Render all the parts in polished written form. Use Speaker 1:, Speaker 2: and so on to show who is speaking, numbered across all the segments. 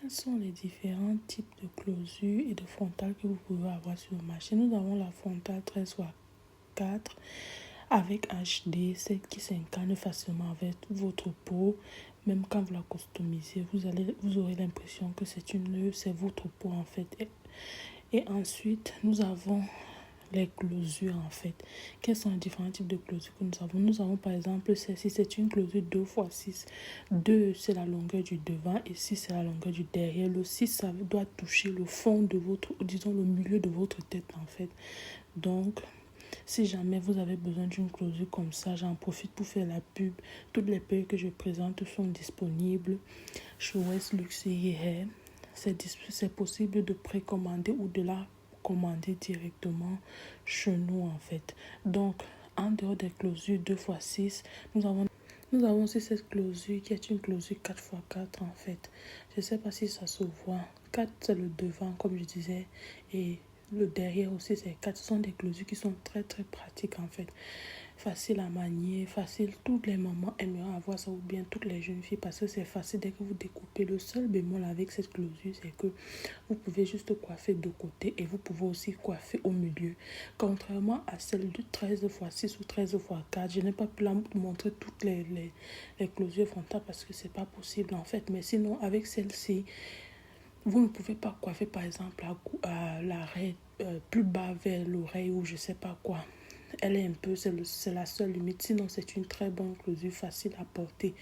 Speaker 1: Quels sont les différents types de closures et de frontales que vous pouvez avoir sur le marché? Nous avons la frontale 13x4 avec HD, celle qui s'incarne facilement avec votre peau. Même quand vous la customisez, vous aurez l'impression que c'est votre peau en fait. Et ensuite, nous avons les closures en fait. Quels sont les différents types de closures que nous avons? Nous avons par exemple celle-ci, c'est une closure 2x6. 2 c'est la longueur du devant et 6 c'est la longueur du derrière. Le 6 ça doit toucher le fond de votre, disons le milieu de votre tête en fait. Donc si jamais vous avez besoin d'une closure comme ça, j'en profite pour faire la pub. Toutes les perruques que je présente sont disponibles chez West Luxury Hair. C'est possible de précommander ou de la commander directement chez nous en fait. Donc en dehors des closures 2x6, nous avons aussi cette closure qui est une closure 4x4 en fait. Je ne sais pas si ça se voit. 4 c'est le devant comme je disais et le derrière aussi c'est 4. Ce sont des closures qui sont très pratiques en fait. Facile à manier, facile. Toutes les mamans aimeraient avoir ça ou bien toutes les jeunes filles parce que c'est facile dès que vous découpez. Le seul bémol avec cette closure c'est que vous pouvez juste coiffer de côté et vous pouvez aussi coiffer au milieu. Contrairement à celle de 13x6 ou 13x4, je n'ai pas pu la montrer toutes les closures frontales parce que c'est pas possible en fait. Mais sinon avec celle-ci, vous ne pouvez pas coiffer par exemple à l'arrêt plus bas vers l'oreille ou je sais pas quoi. Elle est un peu, c'est la seule limite. Sinon, c'est une très bonne closure, facile à porter.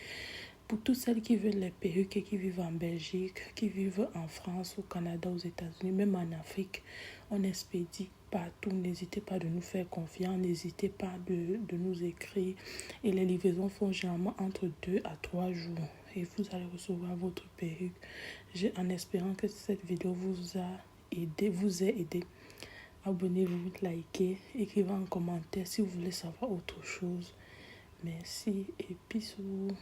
Speaker 1: Pour toutes celles qui veulent les perruques et qui vivent en Belgique, qui vivent en France, au Canada, aux États-Unis, même en Afrique, on expédie partout. N'hésitez pas de nous faire confiance, n'hésitez pas de nous écrire. Et les livraisons font généralement entre 2 à 3 jours. Et vous allez recevoir votre perruque. En espérant que cette vidéo vous ait aidé. Abonnez-vous, likez, écrivez en commentaire si vous voulez savoir autre chose. Merci et bisous.